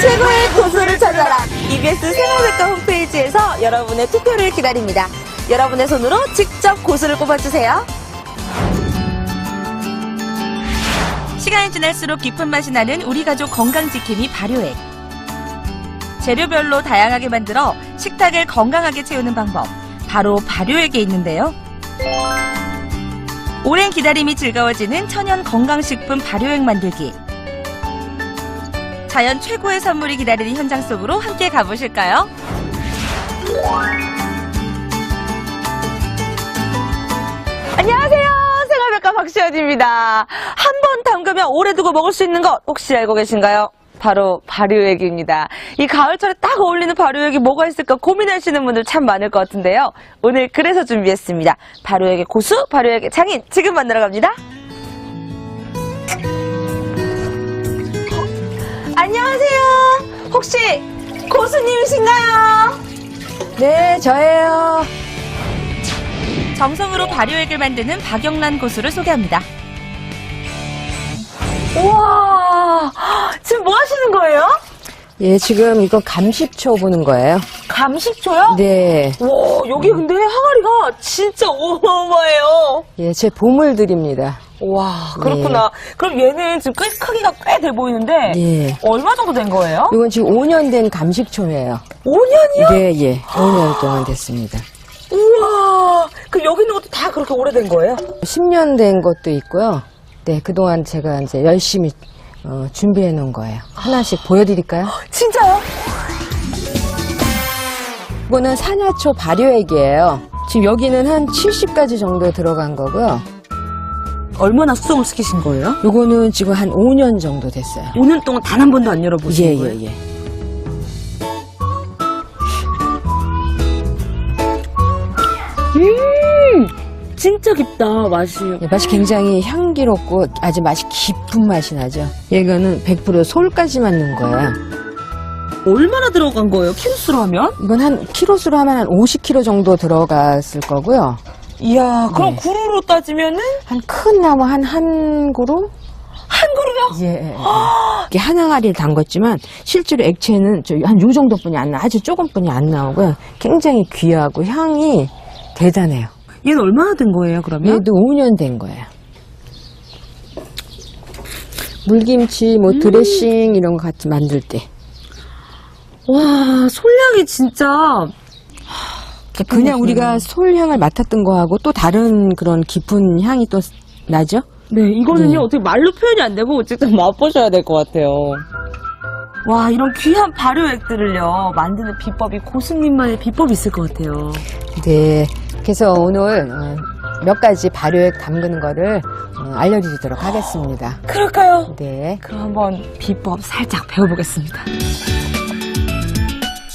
최고의 고수를 찾아라. EBS 생활백과 홈페이지에서 여러분의 투표를 기다립니다. 여러분의 손으로 직접 고수를 뽑아주세요. 시간이 지날수록 깊은 맛이 나는 우리 가족 건강지킴이 발효액. 재료별로 다양하게 만들어 식탁을 건강하게 채우는 방법, 바로 발효액에 있는데요. 오랜 기다림이 즐거워지는 천연 건강식품 발효액 만들기. 자연 최고의 선물이 기다리는 현장 속으로 함께 가보실까요? 안녕하세요. 생활백과 박시연입니다. 한 번 담그면 오래 두고 먹을 수 있는 것 혹시 알고 계신가요? 바로 발효액입니다. 이 가을철에 딱 어울리는 발효액이 뭐가 있을까 고민하시는 분들 참 많을 것 같은데요. 오늘 그래서 준비했습니다. 발효액의 고수, 발효액의 장인 지금 만나러 갑니다. 안녕하세요. 혹시 고수님이신가요? 네, 저예요. 정성으로 발효액을 만드는 박영란 고수를 소개합니다. 우와, 지금 뭐 하시는 거예요? 예, 지금 이거 감식초 보는 거예요. 감식초요? 네. 와, 여기 근데 항아리가 진짜 어마어마해요. 예, 제 보물들입니다. 와, 그렇구나. 그럼 얘는 지금 크기가 꽤 돼 보이는데 예. 얼마 정도 된 거예요? 이건 지금 5년 된 감식초예요. 5년이요? 네, 예. 5년 동안 됐습니다. 우와, 그럼 여기 있는 것도 다 그렇게 오래된 거예요? 10년 된 것도 있고요. 네, 그동안 제가 이제 열심히 준비해 놓은 거예요. 하나씩 보여드릴까요? 진짜요? 이거는 산야초 발효액이에요. 지금 여기는 한 70가지 정도 들어간 거고요. 얼마나 숙성을 시키신 거예요? 요거는 지금 한 5년 정도 됐어요. 5년 동안 단 한 번도 안 열어보신 예, 거예요? 예, 예. 진짜 깊다, 맛이. 예, 맛이 굉장히 향기롭고 아주 맛이 깊은 맛이 나죠. 이거는 100% 솔까지만 넣은 거예요. 얼마나 들어간 거예요? 키로수로 하면? 이건 한 키로수로 하면 한 50kg 정도 들어갔을 거고요. 이야, 그럼 네. 구루로 따지면은? 한 큰 나무 한 그루? 한 그루요? 예. 예. 이게 한 항아리를 담궜지만 실제로 액체는 한 요 정도뿐이 안 나, 아주 조금뿐이 안 나오고요. 굉장히 귀하고 향이 대단해요. 얘는 얼마나 된 거예요, 그러면? 얘도 5년 된 거예요. 물김치, 뭐 드레싱 이런 거 같이 만들 때. 와, 솔향이 진짜. 그냥 우리가 솔향을 맡았던 거하고 또 다른 그런 깊은 향이 또 나죠? 네, 이거는요, 네. 어떻게 말로 표현이 안 되고 직접 맛보셔야 될 것 같아요. 와, 이런 귀한 발효액들을요, 만드는 비법이 고수님만의 비법이 있을 것 같아요. 네. 그래서 오늘 몇 가지 발효액 담그는 거를 알려드리도록 하겠습니다. 그럴까요? 네. 그럼 한번 비법 살짝 배워보겠습니다.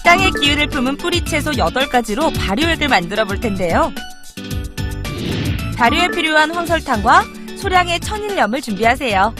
땅의 기운을 품은 뿌리채소 8가지로 발효액을 만들어 볼 텐데요. 발효에 필요한 황설탕과 소량의 천일염을 준비하세요.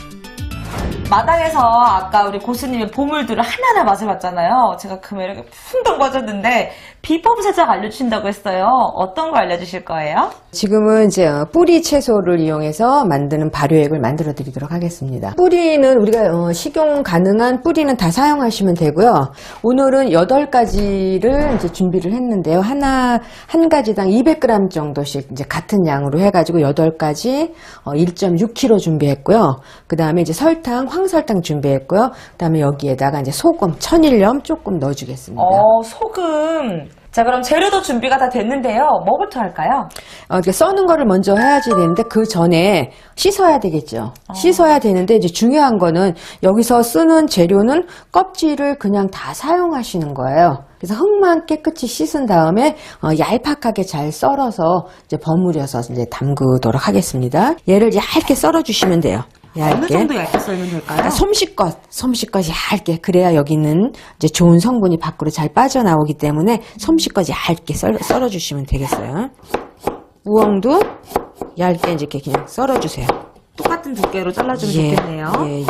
마당에서 아까 우리 고수님의 보물들을 하나하나 맛을 봤잖아요. 제가 그 매력에 풍덩 빠졌는데 비법을 살짝 알려주신다고 했어요. 어떤 거 알려주실 거예요? 지금은 이제 뿌리 채소를 이용해서 만드는 발효액을 만들어 드리도록 하겠습니다. 뿌리는 우리가 식용 가능한 뿌리는 다 사용하시면 되고요. 오늘은 8가지를 이제 준비를 했는데요. 한 가지당 200g 정도씩 이제 같은 양으로 해가지고 8가지 1.6kg 준비했고요. 그 다음에 이제 설탕, 황설탕 준비했고요. 그 다음에 여기에다가 이제 소금, 천일염 조금 넣어주겠습니다. 소금. 자, 그럼 재료도 준비가 다 됐는데요. 뭐부터 할까요? 이렇게 써는 거를 먼저 해야지 되는데 그 전에 씻어야 되겠죠. 씻어야 되는데 이제 중요한 거는 여기서 쓰는 재료는 껍질을 그냥 다 사용하시는 거예요. 그래서 흙만 깨끗이 씻은 다음에 얄팍하게 잘 썰어서 이제 버무려서 이제 담그도록 하겠습니다. 얘를 얇게 썰어 주시면 돼요. 얇게. 어느 정도 얇게 썰면 될까요? 솜씨껏 얇게. 그래야 여기는 이제 좋은 성분이 밖으로 잘 빠져나오기 때문에 솜씨껏 얇게 썰어주시면 되겠어요. 우엉도 얇게 이렇게 그냥 썰어주세요. 똑같은 두께로 잘라주면 좋겠네요. 예.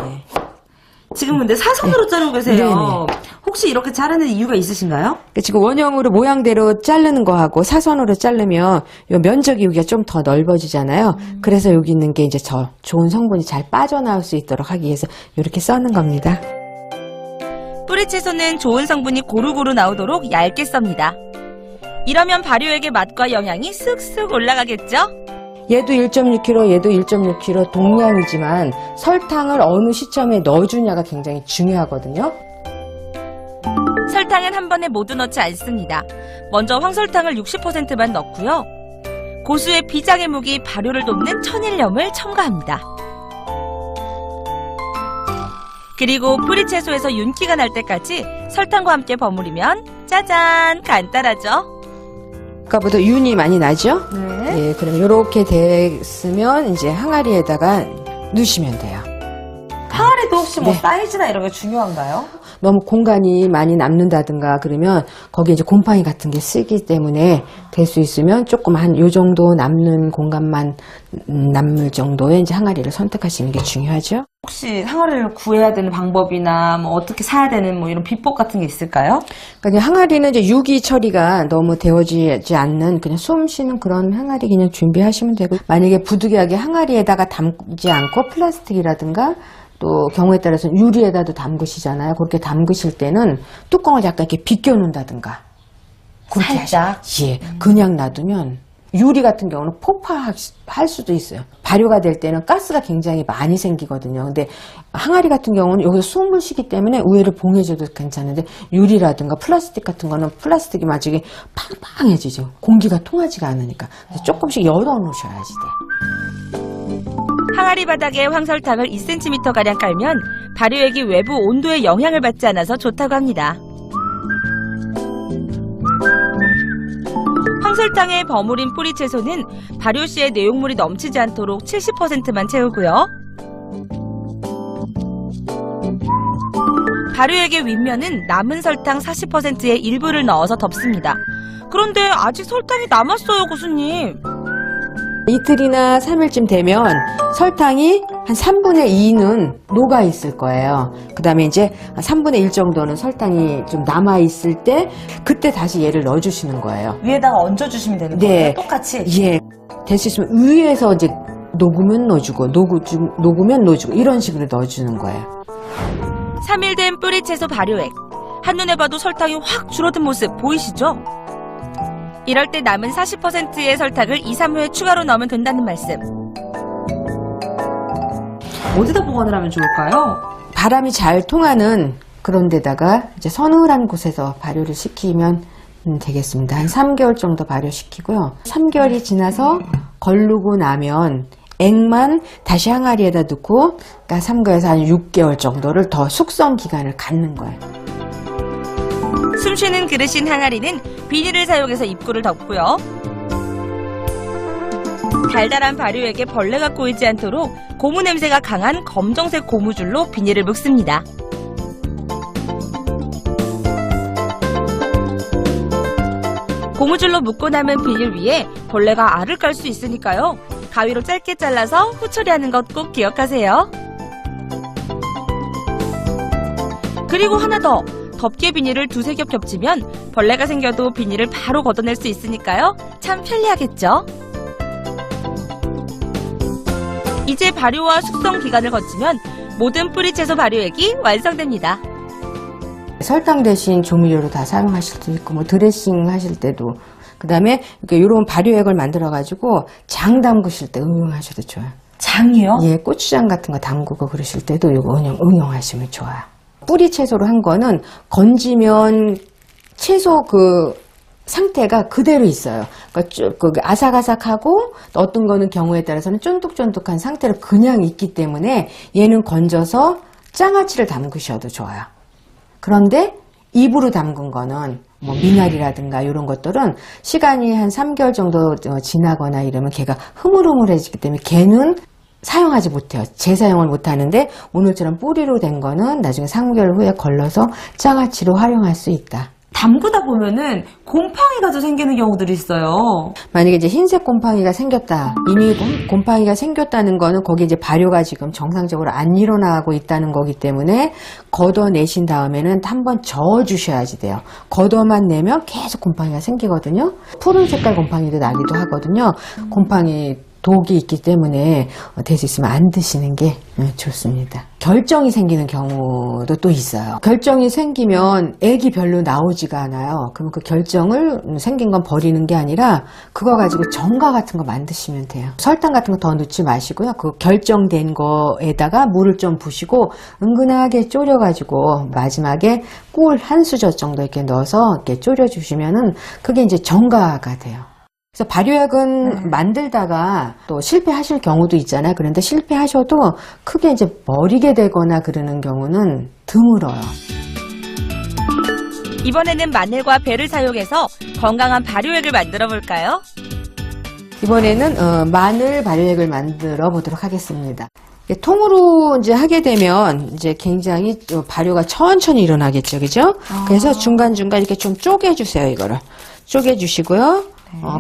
지금 근데 사선으로 자르고 계세요. 네네. 혹시 이렇게 자르는 이유가 있으신가요? 지금 원형으로 모양대로 자르는 거하고 사선으로 자르면 요 면적이 여기가 좀 더 넓어지잖아요. 그래서 여기 있는 게 이제 저 좋은 성분이 잘 빠져나올 수 있도록 하기 위해서 이렇게 써는 겁니다. 뿌리 채소는 좋은 성분이 고루고루 나오도록 얇게 썹니다. 이러면 발효액의 맛과 영양이 쑥쑥 올라가겠죠? 얘도 1.6kg, 얘도 1.6kg 동량이지만 설탕을 어느 시점에 넣어주냐가 굉장히 중요하거든요. 설탕은 한 번에 모두 넣지 않습니다. 먼저 황설탕을 60%만 넣고요. 고수의 비장의 무기 발효를 돕는 천일염을 첨가합니다. 그리고 뿌리 채소에서 윤기가 날 때까지 설탕과 함께 버무리면 짜잔! 간단하죠? 아까보다 윤이 많이 나죠? 네. 예, 그럼 이렇게 됐으면 이제 항아리에다가 넣으시면 돼요. 항아리도 혹시 뭐 네. 사이즈나 이런 게 중요한가요? 너무 공간이 많이 남는다든가 그러면 거기에 이제 곰팡이 같은 게 쓰기 때문에 될 수 있으면 조금 한 요 정도 남는 공간만 남을 정도의 이제 항아리를 선택하시는 게 중요하죠. 혹시 항아리를 구해야 되는 방법이나 뭐 어떻게 사야 되는 뭐 이런 비법 같은 게 있을까요? 그러니까 항아리는 이제 유기 처리가 너무 되어지지 않는 그냥 숨 쉬는 그런 항아리 그냥 준비하시면 되고, 만약에 부득이하게 항아리에다가 담지 않고 플라스틱이라든가 또 경우에 따라서는 유리에다도 담그시잖아요. 그렇게 담그실 때는 뚜껑을 약간 이렇게 비껴 놓는다든가 그렇게 살짝? 예, 그냥 놔두면 유리 같은 경우는 폭파할 수도 있어요. 발효가 될 때는 가스가 굉장히 많이 생기거든요. 근데 항아리 같은 경우는 여기서 숨을 쉬기 때문에 우회를 봉해줘도 괜찮은데, 유리라든가 플라스틱 같은 거는 플라스틱이 마치 팡팡해지죠. 공기가 통하지가 않으니까. 그래서 조금씩 열어 놓으셔야지 돼. 항아리 바닥에 황설탕을 2cm가량 깔면 발효액이 외부 온도의 영향을 받지 않아서 좋다고 합니다. 황설탕에 버무린 뿌리 채소는 발효 시에 내용물이 넘치지 않도록 70%만 채우고요. 발효액의 윗면은 남은 설탕 40%의 일부를 넣어서 덮습니다. 그런데 아직 설탕이 남았어요, 고수님. 이틀이나 3일쯤 되면 설탕이 한 3분의 2는 녹아 있을 거예요. 그 다음에 이제 3분의 1 정도는 설탕이 좀 남아 있을 때, 그때 다시 얘를 넣어주시는 거예요. 위에다가 얹어주시면 되는 네. 거예요? 똑같이? 예. 될 수 있으면 위에서 이제 녹으면 넣어주고, 녹으면 넣어주고, 이런 식으로 넣어주는 거예요. 3일 된 뿌리 채소 발효액. 한눈에 봐도 설탕이 확 줄어든 모습 보이시죠? 이럴 때 남은 40%의 설탕을 2, 3후에 추가로 넣으면 된다는 말씀. 어디다 보관을 하면 좋을까요? 바람이 잘 통하는 그런 데다가 이제 서늘한 곳에서 발효를 시키면 되겠습니다. 한 3개월 정도 발효시키고요. 3개월이 지나서 걸르고 나면 액만 다시 항아리에다 넣고, 그러니까 3개월에서 한 6개월 정도를 더 숙성 기간을 갖는 거예요. 숨쉬는 그릇인 항아리는 비닐을 사용해서 입구를 덮고요. 달달한 발효액에 벌레가 꼬이지 않도록 고무 냄새가 강한 검정색 고무줄로 비닐을 묶습니다. 고무줄로 묶고 남은 비닐 위에 벌레가 알을 깔 수 있으니까요. 가위로 짧게 잘라서 후처리하는 것 꼭 기억하세요. 그리고 하나 더! 덮개 비닐을 두세 겹 겹치면 벌레가 생겨도 비닐을 바로 걷어낼 수 있으니까요. 참 편리하겠죠? 이제 발효와 숙성 기간을 거치면 모든 뿌리 채소 발효액이 완성됩니다. 설탕 대신 조미료로 다 사용하실 수도 있고, 뭐 드레싱 하실 때도, 그 다음에 이런 발효액을 만들어가지고 장 담그실 때 응용하셔도 좋아요. 장이요? 예, 고추장 같은 거 담그고 그러실 때도 이거 응용하시면 좋아요. 뿌리 채소로 한 거는 건지면 채소 그 상태가 그대로 있어요. 그러니까 아삭아삭하고, 어떤 거는 경우에 따라서는 쫀득쫀득한 상태로 그냥 있기 때문에 얘는 건져서 장아찌를 담그셔도 좋아요. 그런데 입으로 담근 거는 뭐 미나리라든가 이런 것들은 시간이 한 3개월 정도 지나거나 이러면 걔가 흐물흐물해지기 때문에 걔는 사용하지 못해요. 재사용을 못하는데, 오늘처럼 뿌리로 된 거는 나중에 3개월 후에 걸러서 장아찌로 활용할 수 있다. 담그다 보면은 곰팡이가 또 생기는 경우들이 있어요. 만약에 이제 흰색 곰팡이가 생겼다. 이미 곰팡이가 생겼다는 거는 거기 이제 발효가 지금 정상적으로 안 일어나고 있다는 거기 때문에 걷어내신 다음에는 한번 저어주셔야지 돼요. 걷어만 내면 계속 곰팡이가 생기거든요. 푸른 색깔 곰팡이도 나기도 하거든요. 곰팡이 독이 있기 때문에 될 수 있으면 안 드시는 게 좋습니다. 결정이 생기는 경우도 또 있어요. 결정이 생기면 액이 별로 나오지가 않아요. 그럼 그 결정을 생긴 건 버리는 게 아니라 그거 가지고 정가 같은 거 만드시면 돼요. 설탕 같은 거 더 넣지 마시고요. 그 결정된 거에다가 물을 좀 부시고 은근하게 졸여가지고 마지막에 꿀 한 수저 정도 이렇게 넣어서 이렇게 졸여주시면은 그게 이제 정가가 돼요. 그래서 발효액은 만들다가 또 실패하실 경우도 있잖아요. 그런데 실패하셔도 크게 이제 버리게 되거나 그러는 경우는 드물어요. 이번에는 마늘과 배를 사용해서 건강한 발효액을 만들어 볼까요? 이번에는 마늘 발효액을 만들어 보도록 하겠습니다. 통으로 이제 하게 되면 이제 굉장히 발효가 천천히 일어나겠죠, 그죠? 그래서 중간중간 이렇게 좀 쪼개주세요, 이거를. 쪼개주시고요.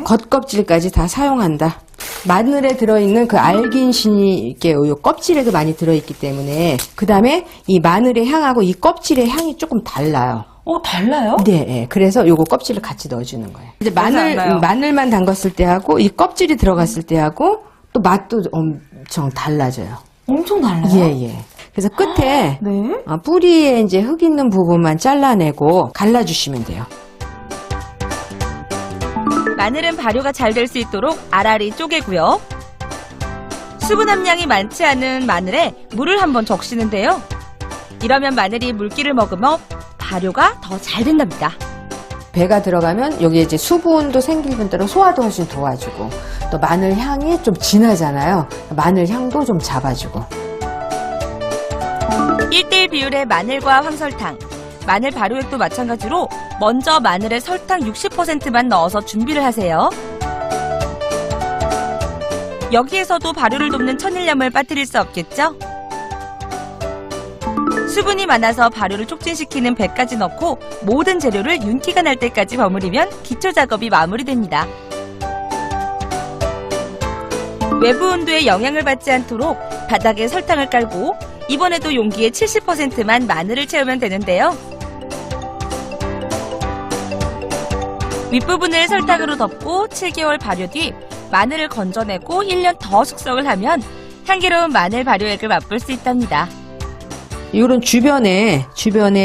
겉껍질까지 다 사용한다. 마늘에 들어있는 그 알긴신이 이렇게 요 껍질에도 많이 들어있기 때문에 그 다음에 이 마늘의 향하고 이 껍질의 향이 조금 달라요. 달라요? 네, 네. 그래서 요거 껍질을 같이 넣어주는 거예요. 이제 알아요. 마늘만 담갔을 때 하고 이 껍질이 들어갔을 때 하고 또 맛도 엄청 달라져요. 엄청 달라요? 예, 예. 그래서 끝에 네. 뿌리에 이제 흙 있는 부분만 잘라내고 갈라주시면 돼요. 마늘은 발효가 잘 될 수 있도록 알알이 쪼개고요. 수분 함량이 많지 않은 마늘에 물을 한번 적시는데요. 이러면 마늘이 물기를 머금어 발효가 더 잘 된답니다. 배가 들어가면 여기에 이제 수분도 생기는 대로 소화도 훨씬 도와주고 또 마늘 향이 좀 진하잖아요. 마늘 향도 좀 잡아주고. 1대1 비율의 마늘과 황설탕, 마늘 발효액도 마찬가지로 먼저 마늘에 설탕 60%만 넣어서 준비를 하세요. 여기에서도 발효를 돕는 천일염을 빠뜨릴 수 없겠죠? 수분이 많아서 발효를 촉진시키는 배까지 넣고 모든 재료를 윤기가 날 때까지 버무리면 기초 작업이 마무리됩니다. 외부 온도에 영향을 받지 않도록 바닥에 설탕을 깔고 이번에도 용기의 70%만 마늘을 채우면 되는데요. 윗부분을 설탕으로 덮고 7개월 발효 뒤 마늘을 건져내고 1년 더 숙성을 하면 향기로운 마늘 발효액을 맛볼 수 있답니다. 이런 주변에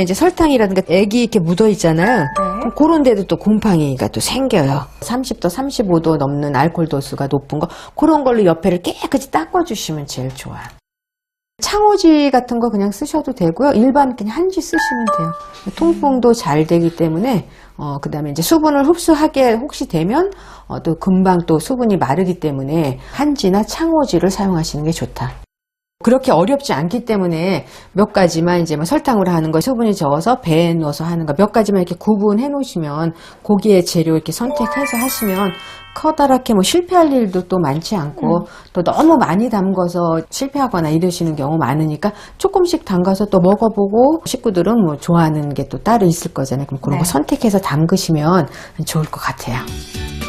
이제 설탕이라든가 액이 이렇게 묻어 있잖아요. 그럼 그런 데도 또 곰팡이가 또 생겨요. 30도, 35도 넘는 알코올 도수가 높은 거 그런 걸로 옆에를 깨끗이 닦아주시면 제일 좋아요. 창호지 같은 거 그냥 쓰셔도 되고요. 일반 그냥 한지 쓰시면 돼요. 통풍도 잘 되기 때문에 그 다음에 이제 수분을 흡수하게 혹시 되면 또 금방 또 수분이 마르기 때문에 한지나 창호지를 사용하시는 게 좋다. 그렇게 어렵지 않기 때문에 몇 가지만 이제 뭐 설탕으로 하는 거, 수분이 적어서 배에 넣어서 하는 거 몇 가지만 이렇게 구분해 놓으시면 고기의 재료 이렇게 선택해서 하시면 커다랗게 뭐 실패할 일도 또 많지 않고 또 너무 많이 담가서 실패하거나 이러시는 경우 많으니까 조금씩 담가서 또 먹어보고 식구들은 뭐 좋아하는 게 또 따로 있을 거잖아요. 그럼 그런 거 선택해서 담그시면 좋을 것 같아요.